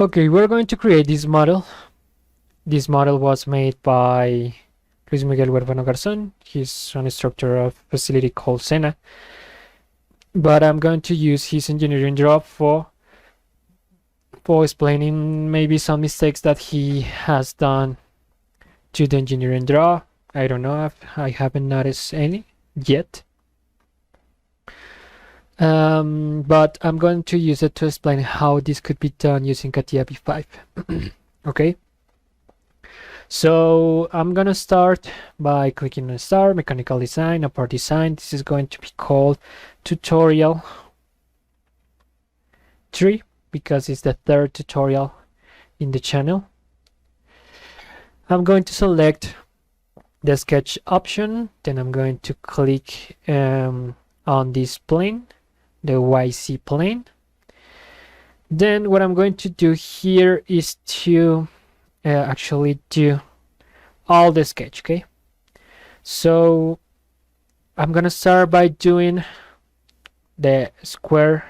Okay, we're going to create this model. This model was made by Luis Miguel Huerfano Garzón. He's an instructor of facility called Sena. But I'm going to use his engineering draw for explaining maybe some mistakes that he has done to the engineering draw. I don't know if I haven't noticed any yet. But I'm going to use it to explain how this could be done using Catia V5. Okay. So I'm gonna start by clicking on Start, Mechanical Design, a Part Design. This is going to be called Tutorial 3 because it's the third tutorial in the channel. I'm going to select the sketch option, then I'm going to click on this plane, the YZ plane. Then what I'm going to do here is to actually do all the sketch. Okay, so I'm gonna start by doing the square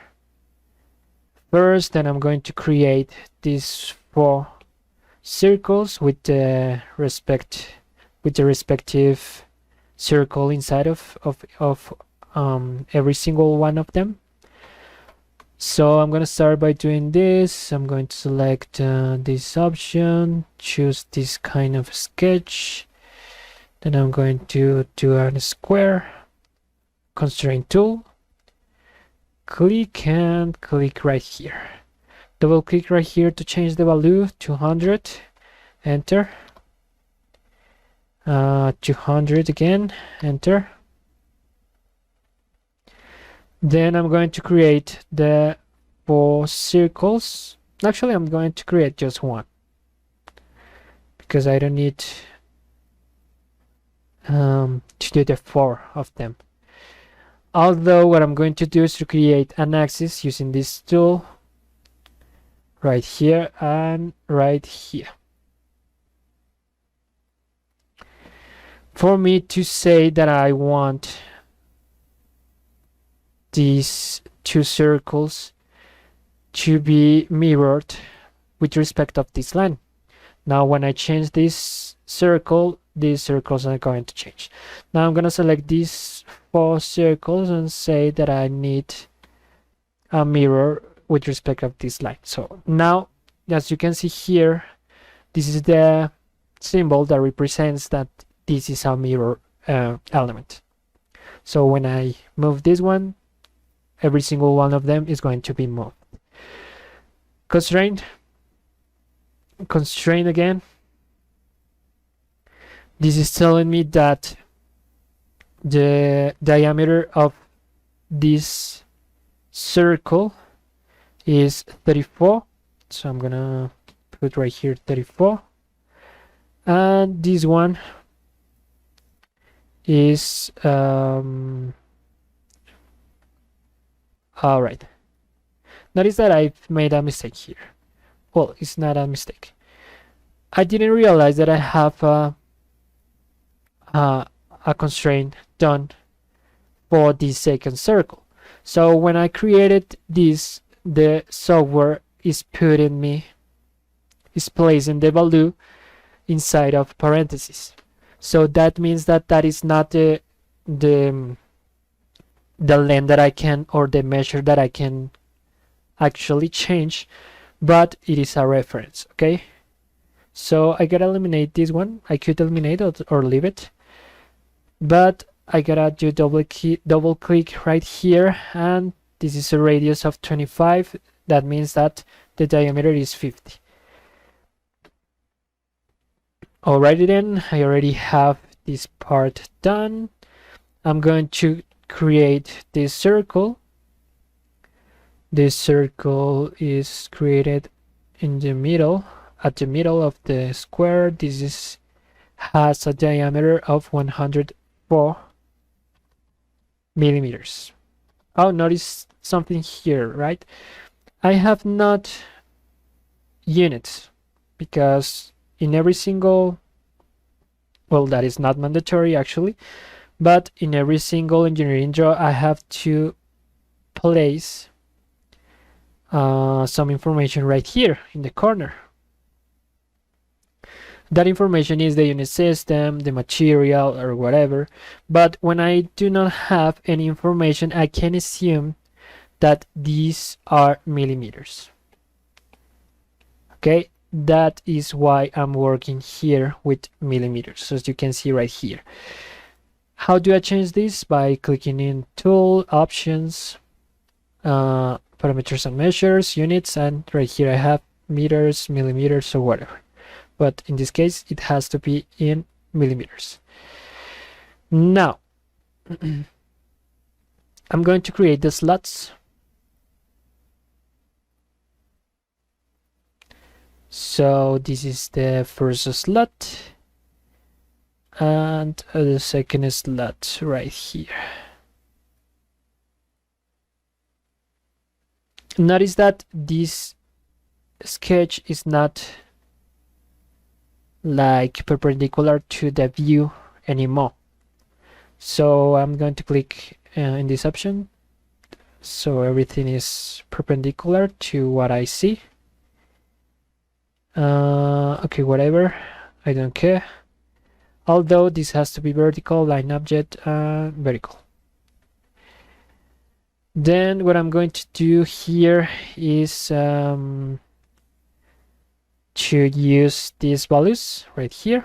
first, then I'm going to create these 4 circles with the respective circle inside of every single one of them. So I'm going to start by doing this. I'm going to select this option, choose this kind of sketch. Then I'm going to do a square, constraint tool, click and click right here. Double click right here to change the value to 100, enter. 200 again, enter. Then I'm going to create the 4 circles. Actually, I'm going to create just one because I don't need to do the 4 of them. Although what I'm going to do is to create an axis using this tool right here and right here. For me to say that I want these 2 circles to be mirrored with respect of this line. Now when I change this circle, these circles are going to change. Now I'm going to select these 4 circles and say that I need a mirror with respect of this line. So now, as you can see here, this is the symbol that represents that this is a mirror element. So when I move this one, every single one of them is going to be moved. Constraint again. This is telling me that the diameter of this circle is 34. So I'm gonna put right here 34. And this one is all right. Notice that I've made a mistake here. Well, it's not a mistake. I didn't realize that I have a constraint done for the second circle. So when I created this, the software is placing the value inside of parentheses. So that means that that is not the length that I can, or the measure that I can actually change, but it is a reference. Okay, so I gotta eliminate this one. I could eliminate it or leave it, but I gotta do double click right here, and this is a radius of 25. That means that the diameter is 50. Alrighty then, I already have this part done. I'm going to create this circle. This circle is created in the middle, at the middle of the square. This has a diameter of 104 millimeters. Oh, notice something here, right? I have not units because in every single, well, that is not mandatory actually, but in every single engineering draw I have to place some information right here in the corner. That information is the unit system, the material, or whatever. But when I do not have any information, I can assume that these are millimeters. Okay, that is why I'm working here with millimeters, so as you can see right here. How do I change this? By clicking in Tool, Options, Parameters and Measures, Units, and right here I have meters, millimeters, or whatever. But in this case, it has to be in millimeters. Now, I'm going to create the slots. So this is the first slot, and the second slot right here. Notice that this sketch is not like perpendicular to the view anymore. So I'm going to click in this option, so everything is perpendicular to what I see. Okay, whatever, I don't care. Although this has to be vertical, line object, vertical. Then what I'm going to do here is to use these values right here.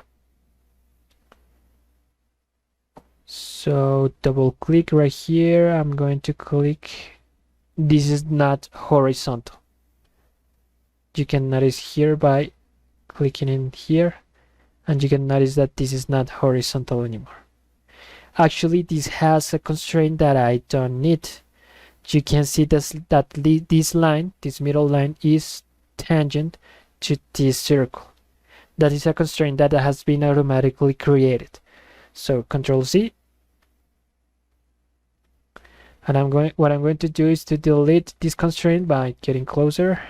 So double click right here. I'm going to click, this is not horizontal. You can notice here by clicking in here, and you can notice that this is not horizontal anymore. Actually, this has a constraint that I don't need. You can see this, that this line, this middle line, is tangent to this circle. That is a constraint that has been automatically created. So Control Z, and what I'm going to do is to delete this constraint by getting closer.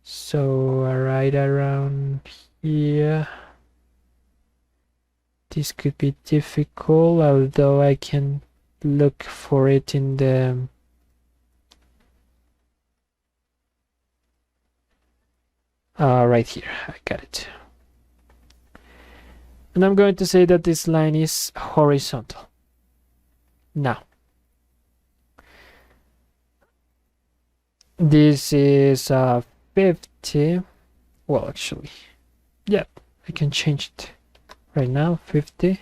So right around here, this could be difficult, although I can look for it in the right here. I got it. And I'm going to say that this line is horizontal. Now, this is 50. Well, actually, yeah, I can change it right now. 50.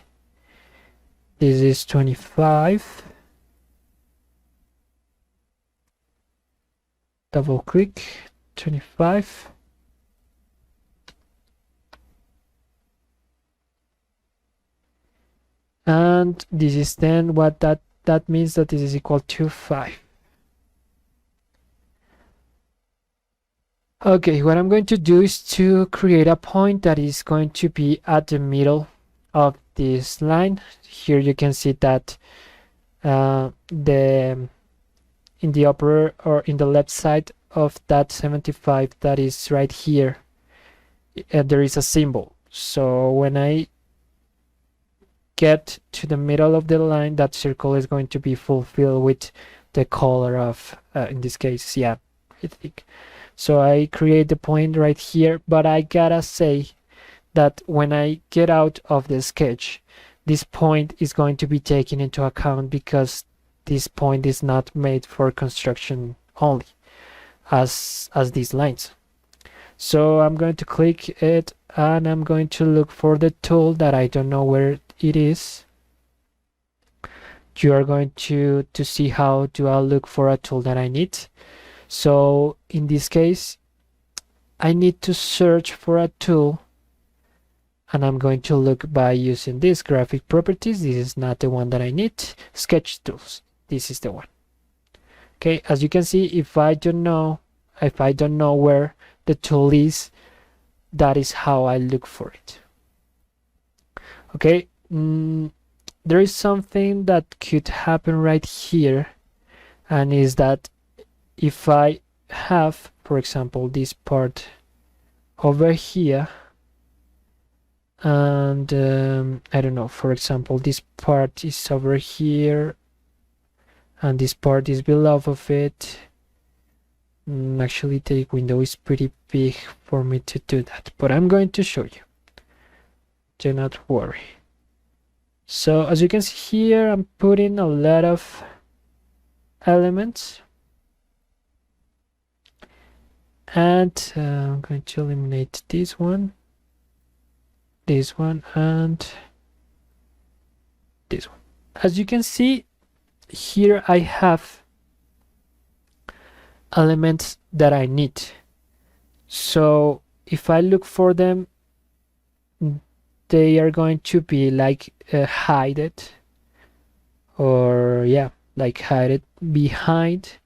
This is 25. Double click, 25. And this is then what that means, that this is equal to 5. Okay, what I'm going to do is to create a point that is going to be at the middle of this line. Here you can see that in the upper, or in the left side of that 75 that is right here, there is a symbol. So when I get to the middle of the line, that circle is going to be fulfilled with the color of, in this case, yeah, I think. So I create the point right here, but I gotta say that when I get out of the sketch, this point is going to be taken into account, because this point is not made for construction only, as these lines. So I'm going to click it, and I'm going to look for the tool that I don't know where it is. You are going to see how do I look for a tool that I need. So in this case, I need to search for a tool, and I'm going to look by using this graphic properties. This is not the one that I need. Sketch tools, this is the one. Okay, as you can see, if I don't know where the tool is, that is how I look for it. Okay, there is something that could happen right here, and is that if I have, for example, this part over here, and I don't know, for example, this part is over here and this part is below of it, Actually, the window is pretty big for me to do that, but I'm going to show you. Do not worry. So as you can see here, I'm putting a lot of elements, and I'm going to eliminate this one, and this one. As you can see here, I have elements that I need. So if I look for them, they are going to be like hidden, or yeah, like hidden behind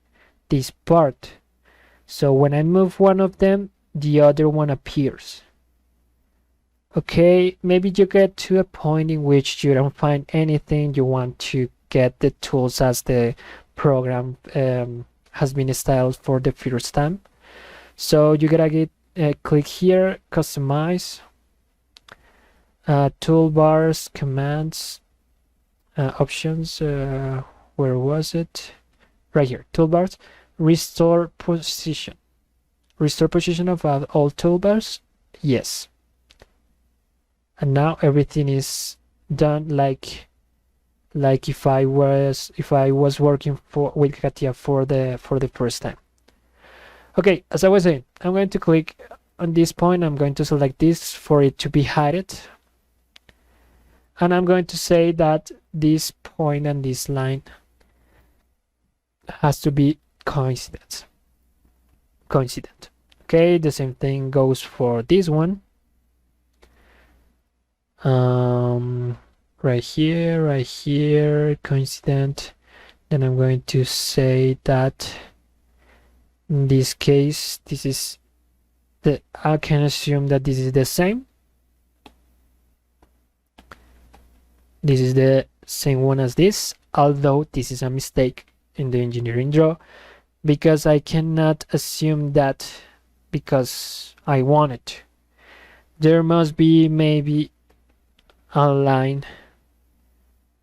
this part. So when I move one of them, the other one appears. Okay, maybe you get to a point in which you don't find anything, you want to get the tools as the program has been styled for the first time. So you gotta get click here, customize, toolbars, commands, options, where was it? Right here, toolbars, restore position of all toolbars, yes. And now everything is done like if I was working with Catia for the first time. Okay, as I was saying, I'm going to click on this point. I'm going to select this for it to be hidden, and I'm going to say that this point and this line has to be coincident. Okay, the same thing goes for this one. Right here, coincident. Then I'm going to say that in this case, I can assume that this is the same. This is the same one as this, although this is a mistake in the engineering draw, because I cannot assume that because I want it. There must be maybe a line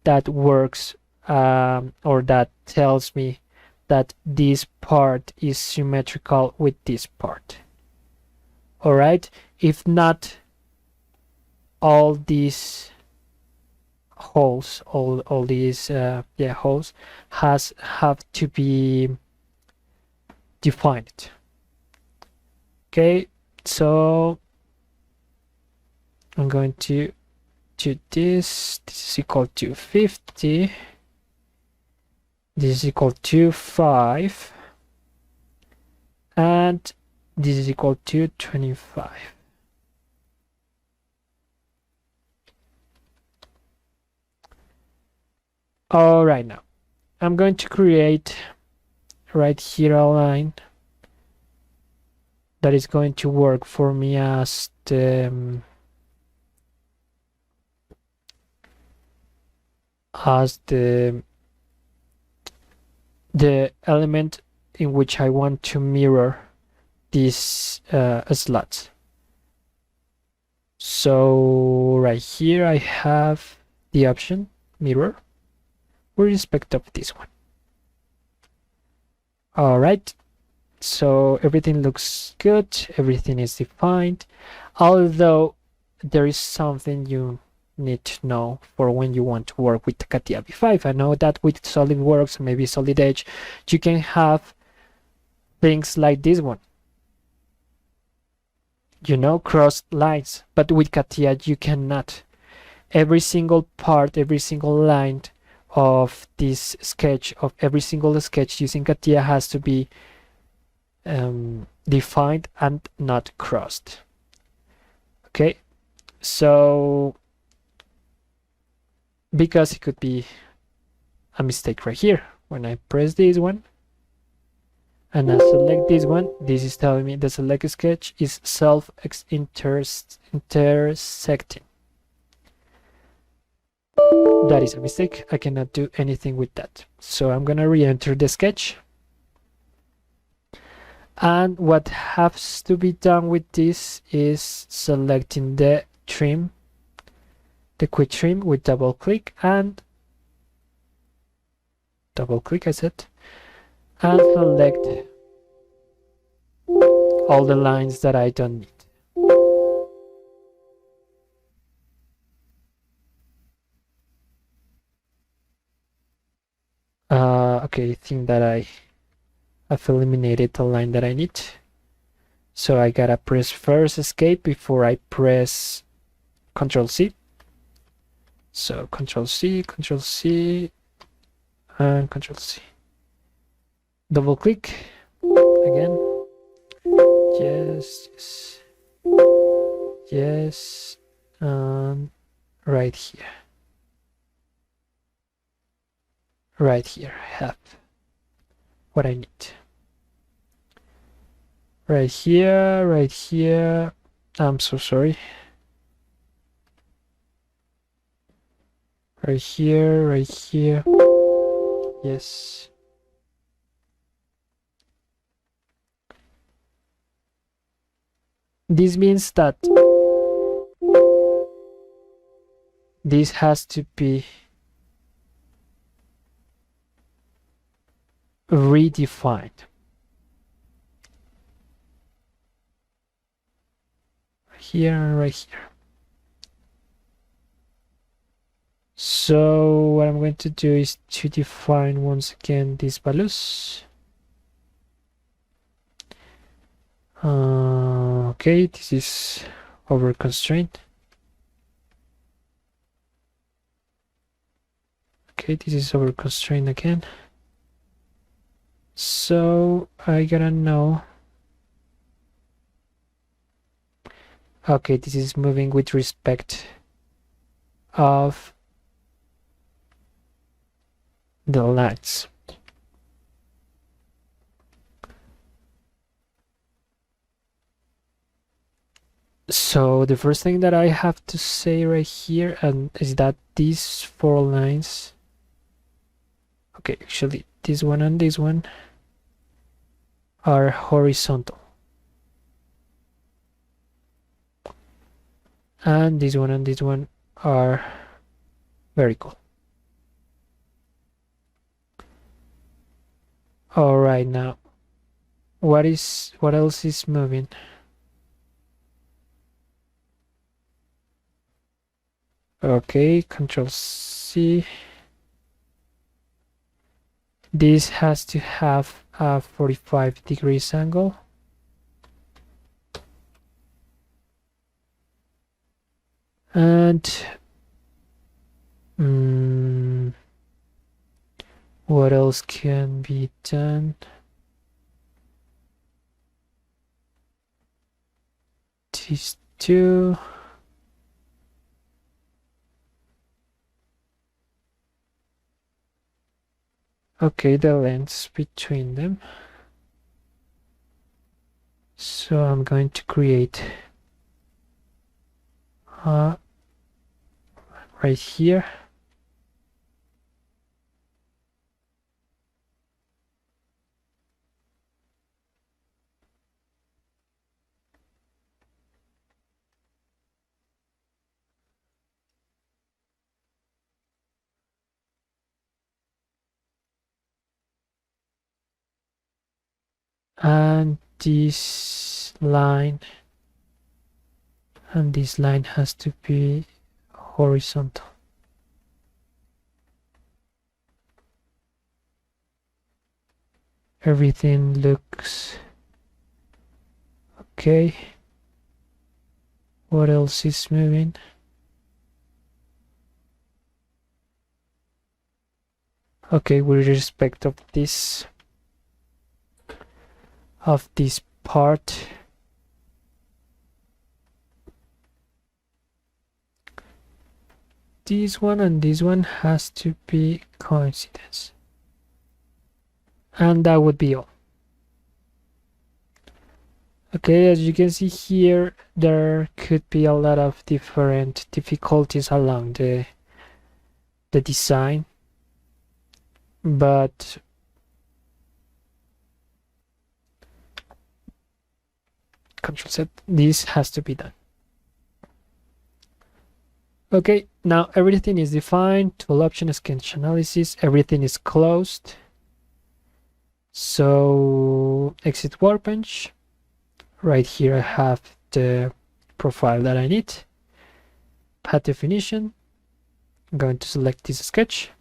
that works or that tells me that this part is symmetrical with this part. All right, if not, all these holes, all these holes have to be defined. Okay, so I'm going to do this is equal to 50, this is equal to 5, and this is equal to 25. All right, now I'm going to create right here a line that is going to work for me as the element in which I want to mirror these slots. So right here I have the option mirror with respect of this one. All right, so everything looks good, everything is defined, although there is something you need to know for when you want to work with the Catia V5. I know that with SolidWorks, maybe Solid Edge, you can have things like this one, you know, crossed lines, but with Catia you cannot. Every single part, every single line of this sketch, of every single sketch using Catia, has to be defined and not crossed. Okay, so because it could be a mistake right here when I press this one and I select this one, this is telling me the select sketch is self-intersecting. That is a mistake. I cannot do anything with that. So I'm gonna re-enter the sketch. And what has to be done with this is selecting the trim, the quick trim with double click and double click, I said, and select all the lines that I don't need. Okay, I think that I've eliminated the line that I need. So I gotta press first escape before I press Control C. So Control C, Control C, and Control C. Double click again. Yes, yes, yes, and right here. Right here I have what I need. Right here, right here. I'm so sorry. Right here, right here. Yes. This means that this has to be redefined. Here and right here. So what I'm going to do is to define once again these values. Okay, this is over constraint. Okay, this is over constraint again. So I gotta know. Okay, this is moving with respect of the lines. So the first thing that I have to say right here is that these 4 lines, okay, actually this one and this one are horizontal, and this one and this one are vertical. All right, now what else is moving? Okay, Control C. This has to have a 45 degrees angle. And what else can be done? These two. Okay, the lengths between them. So I'm going to create right here. And this line and this line has to be horizontal. Everything looks okay. What else is moving? Okay, with respect of this part, this one and this one has to be coincidence, and that would be all. Okay, as you can see here, there could be a lot of different difficulties along the design, but Control Z, this has to be done. Okay, now everything is defined. Tool option, sketch analysis, everything is closed. So exit workbench, right here I have the profile that I need. Path definition, I'm going to select this sketch,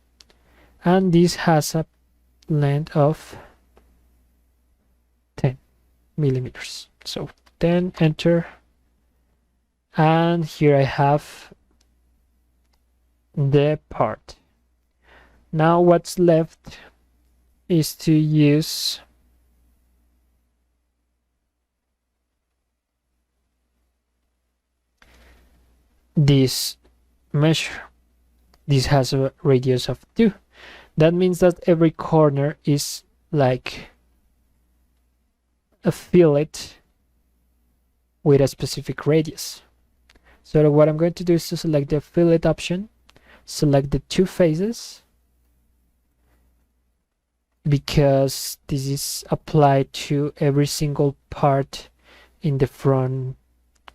and this has a length of 10 millimeters. So then enter, and here I have the part. Now what's left is to use this measure. This has a radius of 2. That means that every corner is like a fillet with a specific radius. So what I'm going to do is to select the fillet option, select the 2 faces, because this is applied to every single part in the front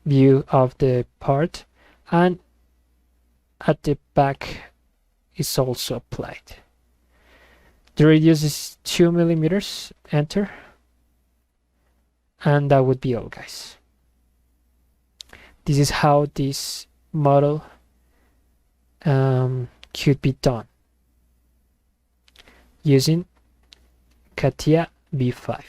view of the part, and at the back is also applied. The radius is 2 millimeters. Enter, and that would be all, guys. This is how this model could be done using Catia V5.